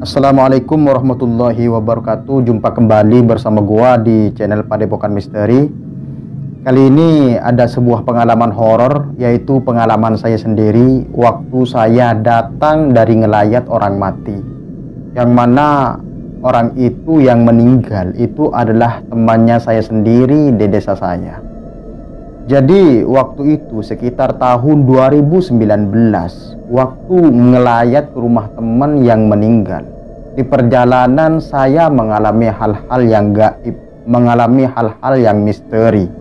Assalamualaikum warahmatullahi wabarakatuh. Jumpa kembali bersama gua di channel Padepokan Misteri. Kali ini ada sebuah pengalaman horor, yaitu pengalaman saya sendiri waktu saya datang dari ngelayat orang mati, yang mana orang itu yang meninggal itu adalah temannya saya sendiri di desa saya. Jadi waktu itu sekitar tahun 2019, waktu ngelayat ke rumah teman yang meninggal. Di perjalanan saya mengalami hal-hal yang gaib, mengalami hal-hal yang misteri.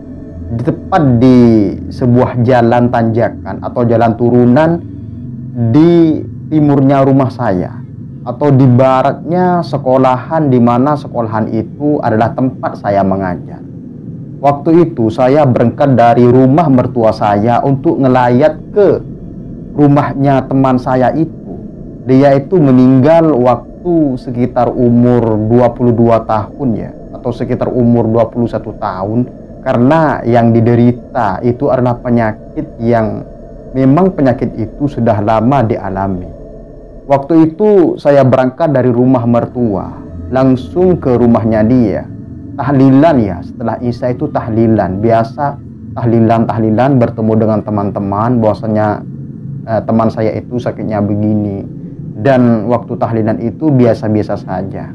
Tepat di sebuah jalan tanjakan atau jalan turunan di timurnya rumah saya, atau di baratnya sekolahan, di mana sekolahan itu adalah tempat saya mengajar. Waktu itu saya berangkat dari rumah mertua saya untuk ngelayat ke rumahnya teman saya itu. Dia itu meninggal waktu sekitar umur 22 tahun ya, atau sekitar umur 21 tahun, karena yang diderita itu adalah penyakit yang memang penyakit itu sudah lama dialami. Waktu itu saya berangkat dari rumah mertua langsung ke rumahnya dia. Tahlilan ya, setelah Isya itu tahlilan, biasa tahlilan bertemu dengan teman-teman, bahwasanya teman saya itu sakitnya begini. Dan waktu tahlilan itu biasa-biasa saja.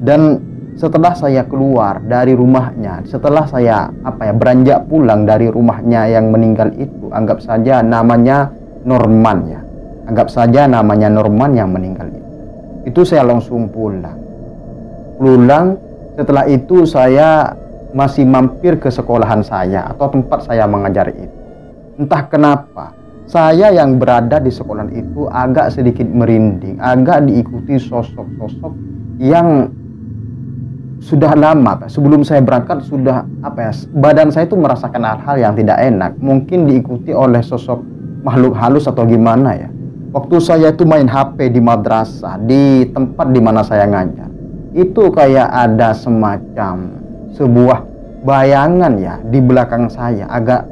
Dan setelah saya keluar dari rumahnya, setelah saya beranjak pulang dari rumahnya yang meninggal itu, anggap saja namanya Norman ya, anggap saja namanya Norman yang meninggal itu saya langsung pulang. Setelah itu saya masih mampir ke sekolahan saya atau tempat saya mengajar itu. Entah kenapa saya yang berada di sekolah itu agak sedikit merinding, agak diikuti sosok-sosok yang sudah lama. Sebelum saya berangkat sudah badan saya itu merasakan hal-hal yang tidak enak. Mungkin diikuti oleh sosok makhluk halus atau gimana ya. Waktu saya itu main HP di madrasah, di tempat di mana saya ngajar, itu kayak ada semacam sebuah bayangan ya di belakang saya, agak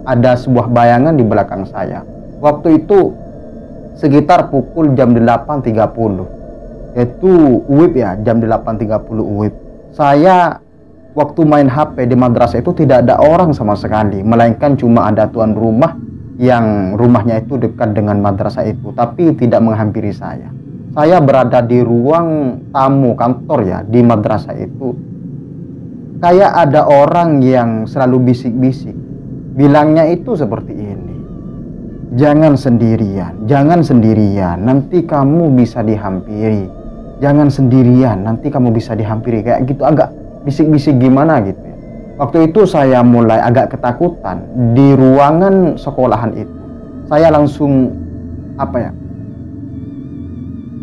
ada sebuah bayangan di belakang saya. Waktu itu sekitar pukul jam 8.30, yaitu UWIB ya, jam 8.30 UWIB. Saya waktu main HP di madrasah itu tidak ada orang sama sekali, melainkan cuma ada tuan rumah yang rumahnya itu dekat dengan madrasah itu, tapi tidak menghampiri saya. Saya berada di ruang tamu kantor ya di madrasah itu. Kayak ada orang yang selalu bisik-bisik. Bilangnya itu seperti ini, jangan sendirian, nanti kamu bisa dihampiri. Jangan sendirian, nanti kamu bisa dihampiri. Kayak gitu, agak bisik-bisik gimana gitu ya. Waktu itu saya mulai agak ketakutan di ruangan sekolahan itu. Saya langsung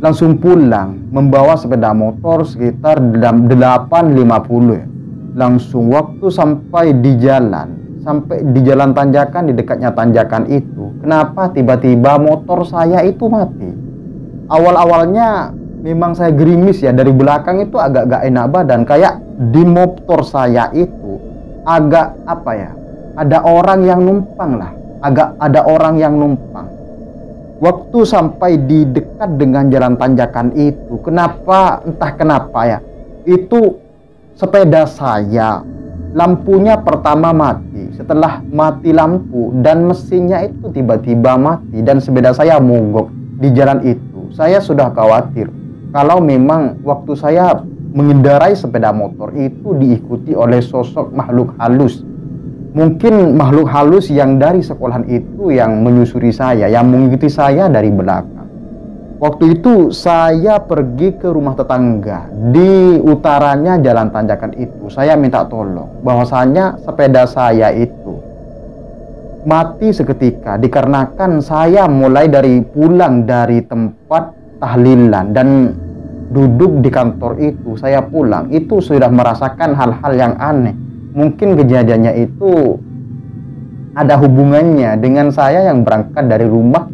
langsung pulang membawa sepeda motor sekitar 8.50 ya. Langsung waktu sampai di jalan tanjakan, di dekatnya tanjakan itu, kenapa tiba-tiba motor saya itu mati. Awal-awalnya memang saya gerimis ya, dari belakang itu agak gak enak badan, kayak di motor saya itu agak ada orang yang numpang lah, ada orang yang numpang. Waktu sampai di dekat dengan jalan tanjakan itu, entah kenapa ya, itu sepeda saya lampunya pertama mati. Setelah mati lampu dan mesinnya itu tiba-tiba mati, dan sepeda saya mogok di jalan itu. Saya sudah khawatir kalau memang waktu saya mengendarai sepeda motor itu diikuti oleh sosok makhluk halus. Mungkin makhluk halus yang dari sekolahan itu yang menyusuri saya, yang mengikuti saya dari belakang. Waktu itu saya pergi ke rumah tetangga di utaranya jalan tanjakan itu. Saya minta tolong bahwasanya sepeda saya itu mati seketika dikarenakan saya mulai dari pulang dari tempat tahlilan dan duduk di kantor itu. Saya pulang itu sudah merasakan hal-hal yang aneh. Mungkin kejadiannya itu ada hubungannya dengan saya yang berangkat dari rumah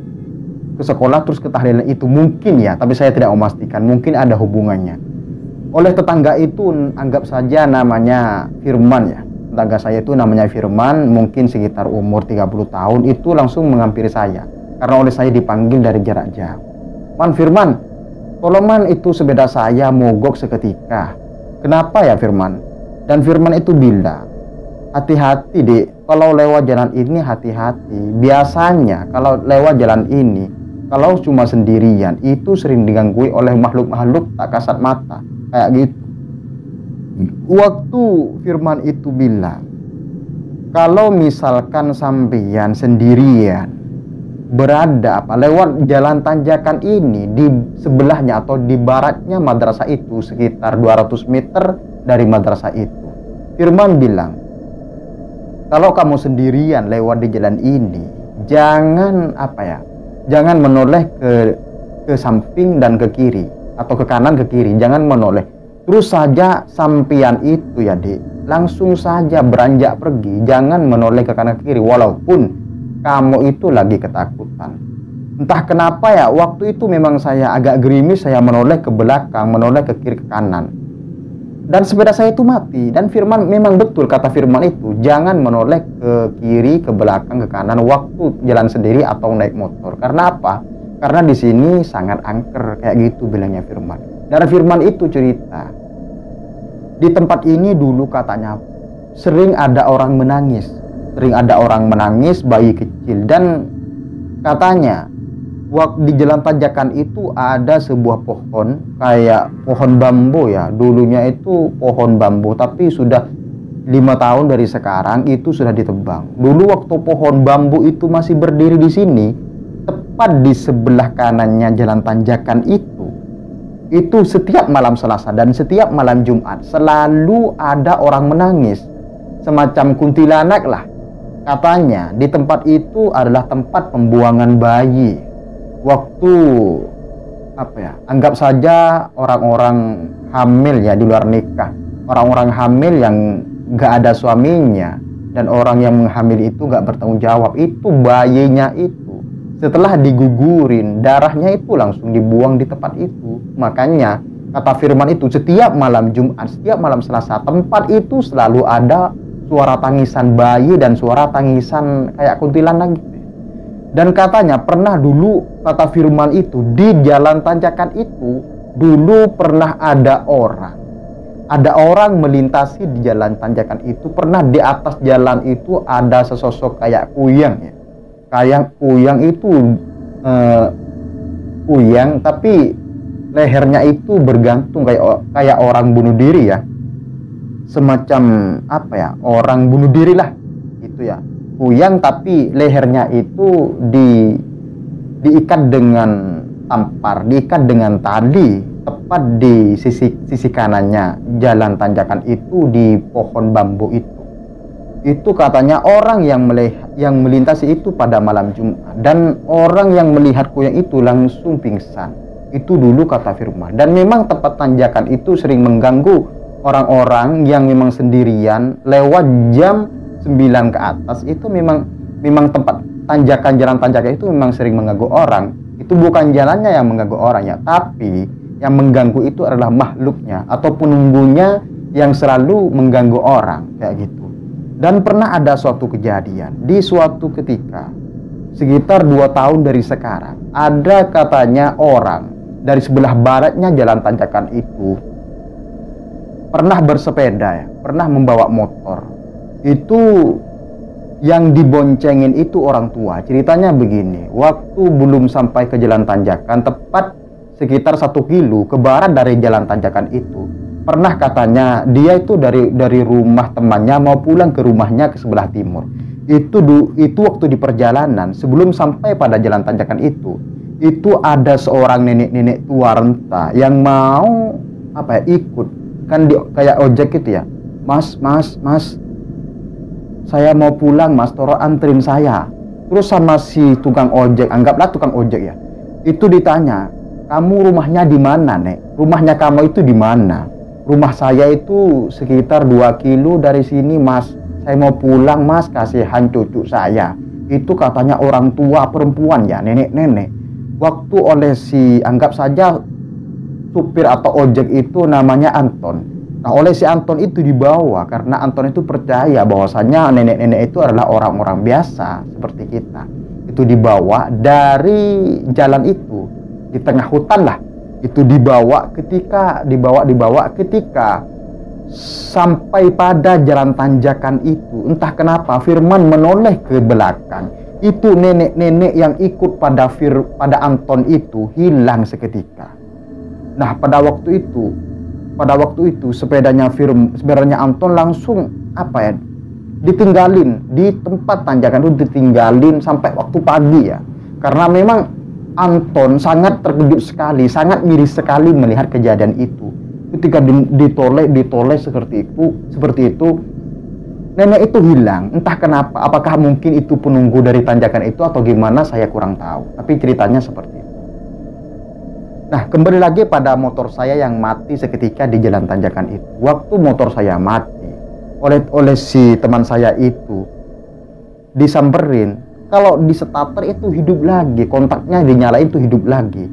ke sekolah terus ke tahlilan itu, mungkin ya, tapi saya tidak memastikan. Mungkin ada hubungannya. Oleh tetangga itu, anggap saja namanya Firman ya, tetangga saya itu namanya Firman, mungkin sekitar umur 30 tahun, itu langsung menghampiri saya karena oleh saya dipanggil dari jarak jauh. Man, Firman, tolong man, itu sepeda saya mogok seketika. Kenapa ya Firman? Dan Firman itu bilang, hati-hati dek, kalau lewat jalan ini hati-hati. Biasanya kalau lewat jalan ini, kalau cuma sendirian, itu sering diganggu oleh makhluk-makhluk tak kasat mata, kayak gitu. Waktu Firman itu bilang, kalau misalkan sampeyan sendirian berada lewat jalan tanjakan ini, di sebelahnya atau di baratnya madrasah itu sekitar 200 meter dari madrasah itu, Firman bilang, kalau kamu sendirian lewat di jalan ini, jangan jangan menoleh ke samping dan ke kiri atau ke kanan ke kiri, jangan menoleh. Terus saja sampian itu ya Dik, langsung saja beranjak pergi, jangan menoleh ke kanan ke kiri walaupun kamu itu lagi ketakutan. Entah kenapa ya, waktu itu memang saya agak gerimis, saya menoleh ke belakang, menoleh ke kiri ke kanan. Dan sepeda saya itu mati. Dan Firman, memang betul kata Firman itu, jangan menoleh ke kiri, ke belakang, ke kanan waktu jalan sendiri atau naik motor. Karena apa? Karena di sini sangat angker, kayak gitu bilangnya Firman. Dan Firman itu cerita, di tempat ini dulu katanya sering ada orang menangis. Sering ada orang menangis, bayi kecil. Dan katanya waktu di jalan tanjakan itu ada sebuah pohon, kayak pohon bambu ya. Dulunya itu pohon bambu, tapi sudah 5 tahun dari sekarang itu sudah ditebang. Dulu waktu pohon bambu itu masih berdiri di sini, tepat di sebelah kanannya jalan tanjakan itu setiap malam Selasa dan setiap malam Jumat selalu ada orang menangis, semacam kuntilanak lah. Katanya di tempat itu adalah tempat pembuangan bayi. Waktu anggap saja orang-orang hamil ya di luar nikah, orang-orang hamil yang gak ada suaminya dan orang yang menghamil itu gak bertanggung jawab, itu bayinya itu setelah digugurin, darahnya itu langsung dibuang di tempat itu. Makanya kata Firman itu, setiap malam Jumat, setiap malam Selasa, tempat itu selalu ada suara tangisan bayi dan suara tangisan kayak kuntilanak gitu. Dan katanya pernah dulu, kata Firman itu, di jalan tanjakan itu dulu pernah ada orang melintasi di jalan tanjakan itu. Pernah di atas jalan itu ada sesosok kayak kuyang ya, kayak kuyang itu kuyang tapi lehernya itu bergantung kayak orang bunuh diri ya, semacam orang bunuh diri lah gitu ya, kuyang tapi lehernya itu diikat dengan tampar, diikat dengan tali tepat di sisi kanannya jalan tanjakan itu, di pohon bambu itu katanya orang yang melintasi itu pada malam Jumat, dan orang yang melihat kuyang itu langsung pingsan. Itu dulu kata Firman. Dan memang tempat tanjakan itu sering mengganggu orang-orang yang memang sendirian lewat jam 9 ke atas. Itu memang tempat tanjakan, jalan tanjakan itu memang sering mengganggu orang. Itu bukan jalannya yang mengganggu orang ya, tapi yang mengganggu itu adalah makhluknya atau penunggunya yang selalu mengganggu orang kayak gitu. Dan pernah ada suatu kejadian di suatu ketika sekitar 2 tahun dari sekarang, ada katanya orang dari sebelah baratnya jalan tanjakan itu pernah bersepeda ya, pernah membawa motor. Itu yang diboncengin itu orang tua. Ceritanya begini, waktu belum sampai ke jalan tanjakan, tepat sekitar 1 kilo ke barat dari jalan tanjakan itu, pernah katanya dia itu dari rumah temannya mau pulang ke rumahnya ke sebelah timur. Itu waktu di perjalanan sebelum sampai pada jalan tanjakan itu itu ada seorang nenek-nenek tua renta yang mau ikut kan kayak ojek gitu ya. Mas, saya mau pulang mas, tolong anterin saya. Terus sama si tukang ojek, anggaplah tukang ojek ya, itu ditanya, kamu rumahnya di mana nek? Rumahnya kamu itu di mana? Rumah saya itu sekitar 2 kilo dari sini mas, saya mau pulang mas, kasihan cucu saya. Itu katanya orang tua perempuan ya, nenek-nenek. Waktu oleh si, anggap saja supir atau ojek itu namanya Anton. Nah, oleh si Anton itu dibawa karena Anton itu percaya bahwasanya nenek-nenek itu adalah orang-orang biasa seperti kita. Itu dibawa dari jalan itu di tengah hutan lah. Itu dibawa ketika sampai pada jalan tanjakan itu, entah kenapa Firman menoleh ke belakang. Itu nenek-nenek yang ikut pada Anton itu hilang seketika. Nah, pada waktu itu sepedanya Anton langsung ditinggalin di tempat tanjakan itu, ditinggalin sampai waktu pagi ya. Karena memang Anton sangat terkejut sekali, sangat miris sekali melihat kejadian itu. Ketika ditoleh seperti itu, nenek itu hilang. Entah kenapa, apakah mungkin itu penunggu dari tanjakan itu atau gimana, saya kurang tahu. Tapi ceritanya seperti itu. Nah, kembali lagi pada motor saya yang mati seketika di jalan tanjakan itu. Waktu motor saya mati oleh si teman saya itu disamperin, kalau di starter itu hidup lagi, kontaknya dinyalain itu hidup lagi.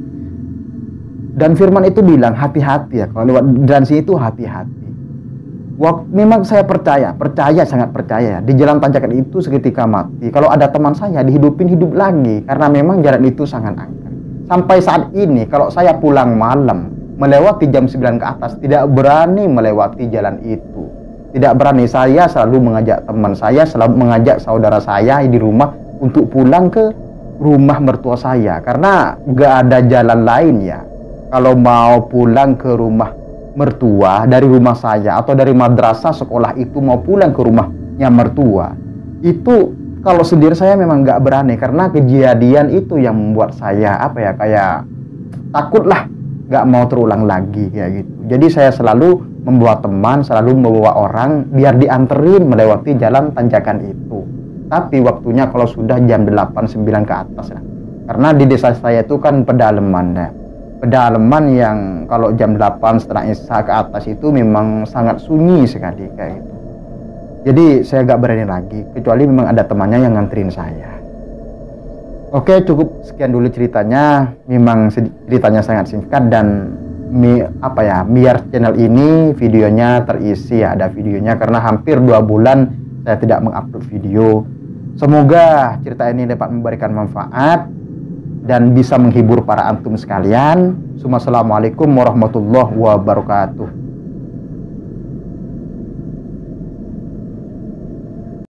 Dan Firman itu bilang hati-hati ya, kalau lewat jalan sini itu hati-hati. Memang saya sangat percaya di jalan tanjakan itu seketika mati. Kalau ada teman saya dihidupin hidup lagi, karena memang jalan itu sangat angker. Sampai saat ini kalau saya pulang malam melewati jam 9 ke atas, tidak berani melewati jalan itu. Tidak berani. Saya selalu mengajak teman saya, selalu mengajak saudara saya di rumah untuk pulang ke rumah mertua saya, karena gak ada jalan lain ya. Kalau mau pulang ke rumah mertua dari rumah saya atau dari madrasah sekolah itu mau pulang ke rumahnya mertua, itu kalau sendiri saya memang gak berani, karena kejadian itu yang membuat saya kayak takut lah, gak mau terulang lagi kayak gitu. Jadi saya selalu membawa teman, selalu membawa orang biar dianterin melewati jalan tanjakan itu. Tapi waktunya kalau sudah jam 8-9 ke atas lah. Karena di desa saya itu kan pedalaman ya. Pedalaman yang kalau jam 8 setelah isya ke atas itu memang sangat sunyi sekali kayak gitu. Jadi saya gak berani lagi, kecuali memang ada temannya yang nganterin saya. Oke, cukup sekian dulu ceritanya. Memang ceritanya sangat singkat dan biar channel ini videonya terisi ya, ada videonya, karena hampir 2 bulan saya tidak mengupload video. Semoga cerita ini dapat memberikan manfaat dan bisa menghibur para antum sekalian. Assalamualaikum warahmatullahi wabarakatuh.